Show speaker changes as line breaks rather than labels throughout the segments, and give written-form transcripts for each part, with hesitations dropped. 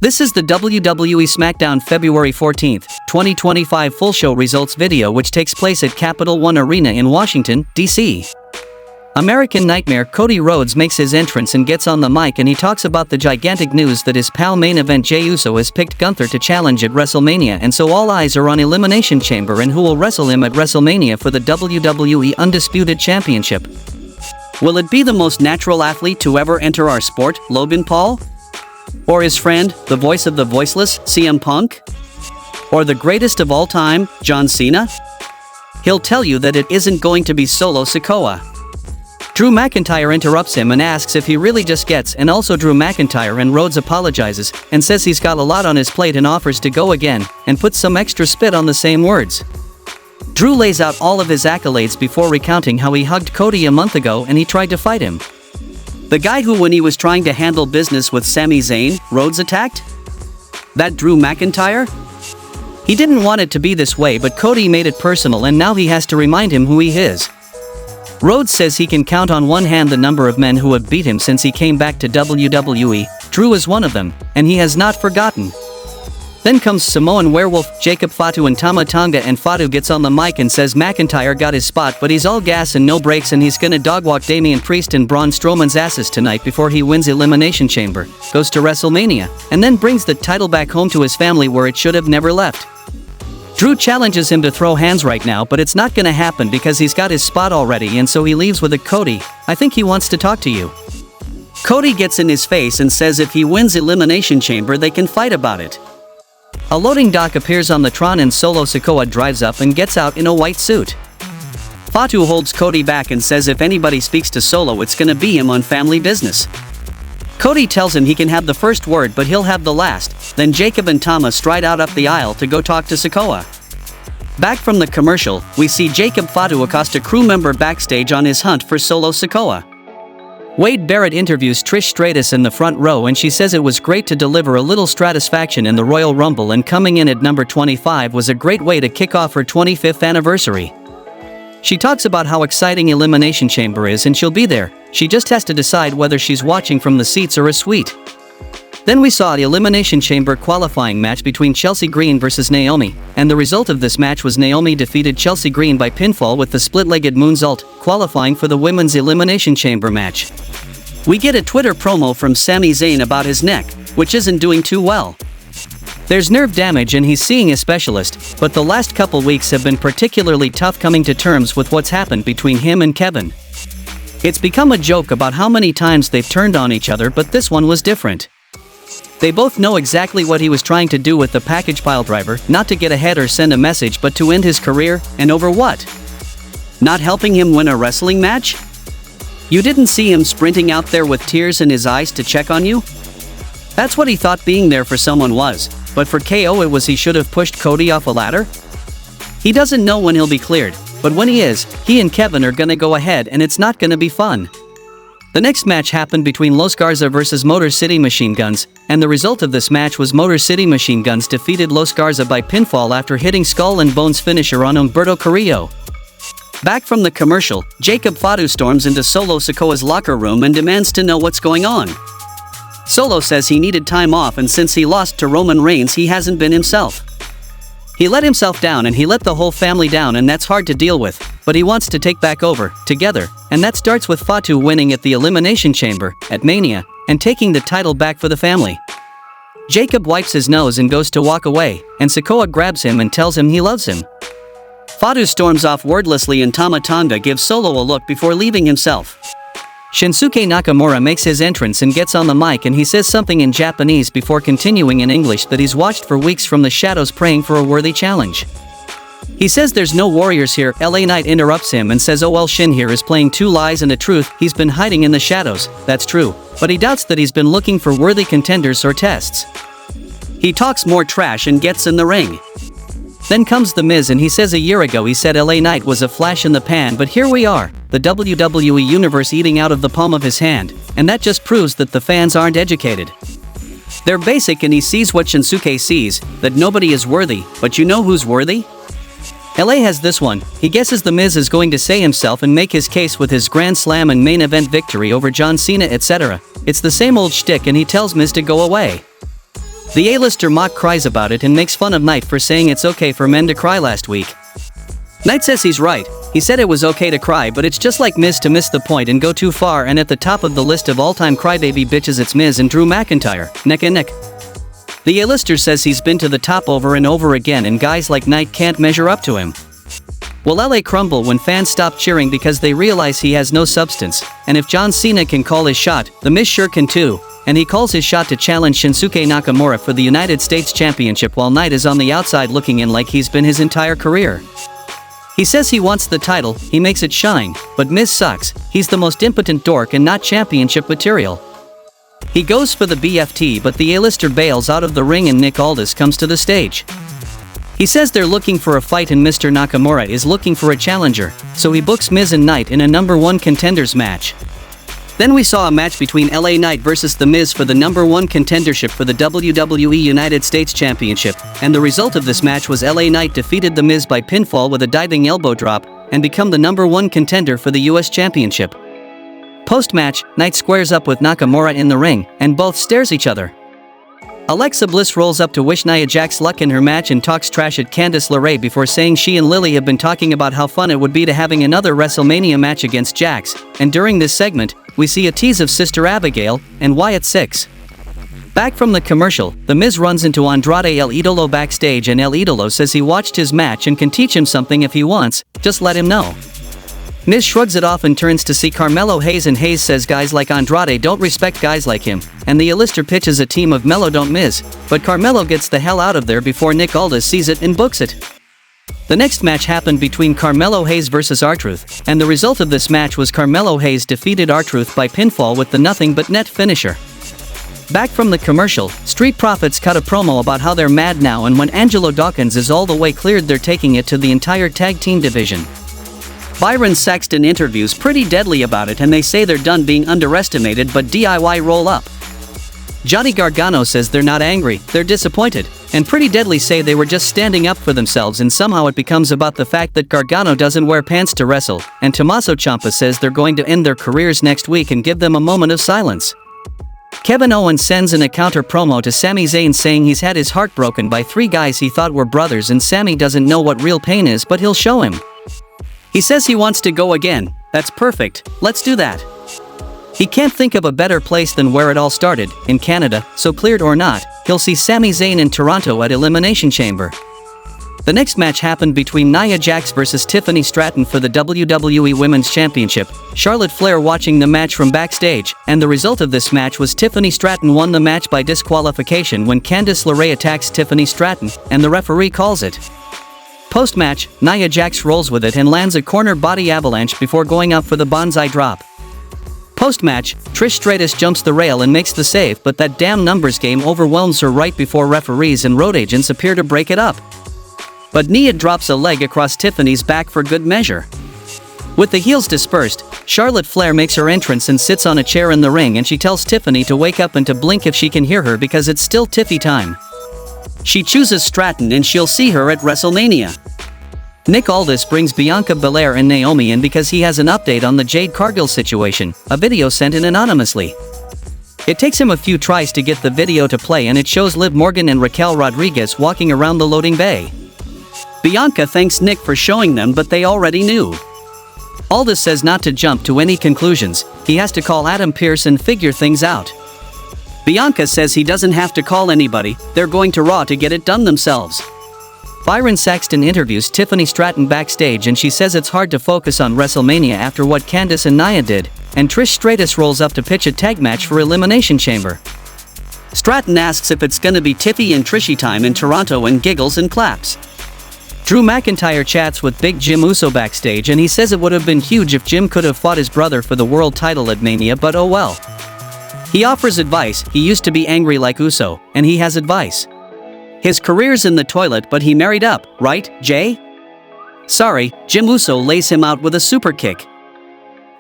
This is the WWE Smackdown February 14, 2025 full show results video, which takes place at Capital One Arena in Washington, D.C. American Nightmare Cody Rhodes makes his entrance and gets on the mic, and he talks about the gigantic news that his pal main event Jey Uso has picked Gunther to challenge at WrestleMania, and so all eyes are on Elimination Chamber and who will wrestle him at WrestleMania for the WWE Undisputed Championship. Will it be the most natural athlete to ever enter our sport, Logan Paul? Or his friend, the voice of the voiceless, CM Punk? Or the greatest of all time, John Cena? He'll tell you that it isn't going to be Solo Sikoa. Drew McIntyre interrupts him and asks if he really just gets, and also Drew McIntyre and Rhodes apologizes and says he's got a lot on his plate and offers to go again, and puts some extra spit on the same words. Drew lays out all of his accolades before recounting how he hugged Cody a month ago and he tried to fight him. The guy who, when he was trying to handle business with Sami Zayn, Rhodes attacked? That Drew McIntyre? He didn't want it to be this way, but Cody made it personal, and now he has to remind him who he is. Rhodes says he can count on one hand the number of men who have beat him since he came back to WWE. Drew is one of them, and he has not forgotten. Then comes Samoan Werewolf, Jacob Fatu and Tama Tonga, and Fatu gets on the mic and says McIntyre got his spot, but he's all gas and no brakes, and he's gonna dogwalk Damian Priest and Braun Strowman's asses tonight before he wins Elimination Chamber, goes to WrestleMania, and then brings the title back home to his family where it should have never left. Drew challenges him to throw hands right now, but it's not gonna happen because he's got his spot already, and so he leaves with a Cody, I think he wants to talk to you. Cody gets in his face and says if he wins Elimination Chamber they can fight about it. A loading dock appears on the Tron and Solo Sikoa drives up and gets out in a white suit. Fatu holds Cody back and says if anybody speaks to Solo it's gonna be him on family business. Cody tells him he can have the first word but he'll have the last, then Jacob and Tama stride out up the aisle to go talk to Sikoa. Back from the commercial, we see Jacob Fatu accost a crew member backstage on his hunt for Solo Sikoa. Wade Barrett interviews Trish Stratus in the front row, and she says it was great to deliver a little stratisfaction in the Royal Rumble, and coming in at number 25 was a great way to kick off her 25th anniversary. She talks about how exciting Elimination Chamber is and she'll be there, she just has to decide whether she's watching from the seats or a suite. Then we saw the Elimination Chamber qualifying match between Chelsea Green versus Naomi, and the result of this match was Naomi defeated Chelsea Green by pinfall with the split-legged moonsault, qualifying for the Women's Elimination Chamber match. We get a Twitter promo from Sami Zayn about his neck, which isn't doing too well. There's nerve damage and he's seeing a specialist, but the last couple weeks have been particularly tough coming to terms with what's happened between him and Kevin. It's become a joke about how many times they've turned on each other, but this one was different. They both know exactly what he was trying to do with the package piledriver, not to get ahead or send a message but to end his career, and over what? Not helping him win a wrestling match? You didn't see him sprinting out there with tears in his eyes to check on you? That's what he thought being there for someone was, but for KO it was he should have pushed Cody off a ladder? He doesn't know when he'll be cleared, but when he is, he and Kevin are gonna go ahead and it's not gonna be fun. The next match happened between Los Garza versus Motor City Machine Guns, and the result of this match was Motor City Machine Guns defeated Los Garza by pinfall after hitting Skull and Bones finisher on Humberto Carrillo. Back from the commercial, Jacob Fatu storms into Solo Sikoa's locker room and demands to know what's going on. Solo says he needed time off, and since he lost to Roman Reigns he hasn't been himself. He let himself down and he let the whole family down, and that's hard to deal with, but he wants to take back over, together, and that starts with Fatu winning at the Elimination Chamber, at Mania, and taking the title back for the family. Jacob wipes his nose and goes to walk away, and Sikoa grabs him and tells him he loves him. Fatu storms off wordlessly and Tama Tonga gives Solo a look before leaving himself. Shinsuke Nakamura makes his entrance and gets on the mic, and he says something in Japanese before continuing in English that he's watched for weeks from the shadows praying for a worthy challenge. He says there's no warriors here. LA Knight interrupts him and says well, Shin here is playing two lies and a truth, he's been hiding in the shadows, that's true, but he doubts that he's been looking for worthy contenders or tests. He talks more trash and gets in the ring. Then comes The Miz and he says a year ago he said LA Knight was a flash in the pan, but here we are, the WWE Universe eating out of the palm of his hand, and that just proves that the fans aren't educated. They're basic, and he sees what Shinsuke sees, that nobody is worthy, but you know who's worthy? LA has this one, he guesses The Miz is going to say himself and make his case with his Grand Slam and main event victory over John Cena etc. It's the same old shtick, and he tells Miz to go away. The A-lister Mock cries about it and makes fun of Knight for saying it's okay for men to cry last week. Knight says he's right. He said it was okay to cry, but it's just like Miz to miss the point and go too far, and at the top of the list of all-time crybaby bitches it's Miz and Drew McIntyre, neck and neck. The A-lister says he's been to the top over and over again and guys like Knight can't measure up to him. Will LA crumble when fans stop cheering because they realize he has no substance, and if John Cena can call his shot, The Miz sure can too, and he calls his shot to challenge Shinsuke Nakamura for the United States Championship while Knight is on the outside looking in like he's been his entire career. He says he wants the title, he makes it shine, but Miz sucks, he's the most impotent dork and not championship material. He goes for the BFT, but the A-lister bails out of the ring and Nick Aldis comes to the stage. He says they're looking for a fight and Mr. Nakamura is looking for a challenger, so he books Miz and Knight in a #1 contenders match. Then we saw a match between LA Knight versus The Miz for the #1 contendership for the WWE United States Championship, and the result of this match was LA Knight defeated The Miz by pinfall with a diving elbow drop, and become the #1 contender for the US Championship. Post-match, Knight squares up with Nakamura in the ring, and both stares each other. Alexa Bliss rolls up to wish Nia Jax luck in her match and talks trash at Candice LeRae before saying she and Lily have been talking about how fun it would be to having another WrestleMania match against Jax, and during this segment, we see a tease of Sister Abigail and Wyatt Six. Back from the commercial, The Miz runs into Andrade El Idolo backstage and El Idolo says he watched his match and can teach him something if he wants, just let him know. Miz shrugs it off and turns to see Carmelo Hayes, and Hayes says guys like Andrade don't respect guys like him, and the A-lister pitches a team of Melo don't Miz, but Carmelo gets the hell out of there before Nick Aldis sees it and books it. The next match happened between Carmelo Hayes versus R-Truth, and the result of this match was Carmelo Hayes defeated R-Truth by pinfall with the nothing but net finisher. Back from the commercial, Street Profits cut a promo about how they're mad now, and when Angelo Dawkins is all the way cleared they're taking it to the entire tag team division. Byron Saxton interviews Pretty Deadly about it and they say they're done being underestimated but DIY roll up. Johnny Gargano says they're not angry, they're disappointed, and Pretty Deadly say they were just standing up for themselves, and somehow it becomes about the fact that Gargano doesn't wear pants to wrestle, and Tommaso Ciampa says they're going to end their careers next week and give them a moment of silence. Kevin Owens sends in a counter promo to Sami Zayn saying he's had his heart broken by 3 guys he thought were brothers and Sami doesn't know what real pain is but he'll show him. He says he wants to go again, that's perfect, let's do that. He can't think of a better place than where it all started, in Canada, so cleared or not, he'll see Sami Zayn in Toronto at Elimination Chamber. The next match happened between Nia Jax versus Tiffany Stratton for the WWE Women's Championship, Charlotte Flair watching the match from backstage, and the result of this match was Tiffany Stratton won the match by disqualification when Candice LeRae attacks Tiffany Stratton, and the referee calls it. Post-match, Nia Jax rolls with it and lands a corner body avalanche before going up for the bonsai drop. Post-match, Trish Stratus jumps the rail and makes the save, but that damn numbers game overwhelms her right before referees and road agents appear to break it up. But Nia drops a leg across Tiffany's back for good measure. With the heels dispersed, Charlotte Flair makes her entrance and sits on a chair in the ring, and she tells Tiffany to wake up and to blink if she can hear her because it's still Tiffy time. She chooses Stratton and she'll see her at WrestleMania. Nick Aldis brings Bianca Belair and Naomi in because he has an update on the Jade Cargill situation, a video sent in anonymously. It takes him a few tries to get the video to play, and it shows Liv Morgan and Raquel Rodriguez walking around the loading bay. Bianca thanks Nick for showing them, but they already knew. Aldis says not to jump to any conclusions, he has to call Adam Pearce and figure things out. Bianca says he doesn't have to call anybody, they're going to Raw to get it done themselves. Byron Saxton interviews Tiffany Stratton backstage, and she says it's hard to focus on WrestleMania after what Candice and Nia did, and Trish Stratus rolls up to pitch a tag match for Elimination Chamber. Stratton asks if it's gonna be Tiffy and Trishy time in Toronto and giggles and claps. Drew McIntyre chats with Big Jim Uso backstage, and he says it would have been huge if Jim could have fought his brother for the world title at Mania, but oh well. He offers advice, he used to be angry like Uso, and he has advice. His career's in the toilet, but he married up, right, Jay? Sorry, Jim Uso lays him out with a super kick.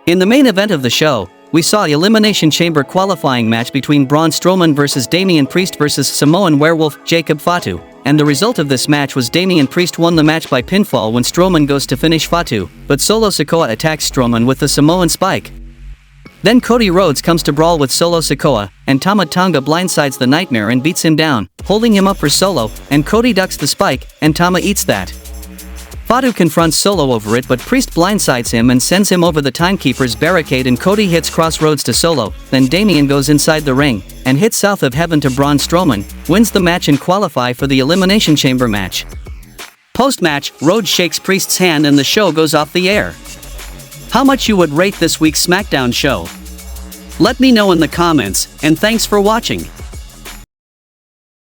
In the main event of the show, we saw Elimination Chamber qualifying match between Braun Strowman versus Damian Priest versus Samoan werewolf Jacob Fatu, and the result of this match was Damian Priest won the match by pinfall when Strowman goes to finish Fatu, but Solo Sikoa attacks Strowman with the Samoan spike. Then Cody Rhodes comes to brawl with Solo Sikoa, and Tama Tonga blindsides the Nightmare and beats him down, holding him up for Solo, and Cody ducks the spike, and Tama eats that. Fatu confronts Solo over it, but Priest blindsides him and sends him over the Timekeeper's barricade, and Cody hits Crossroads to Solo. Then Damian goes inside the ring and hits South of Heaven to Braun Strowman, wins the match and qualify for the Elimination Chamber match. Post-match, Rhodes shakes Priest's hand and the show goes off the air. How much you would rate this week's SmackDown show? Let me know in the comments, and thanks for watching.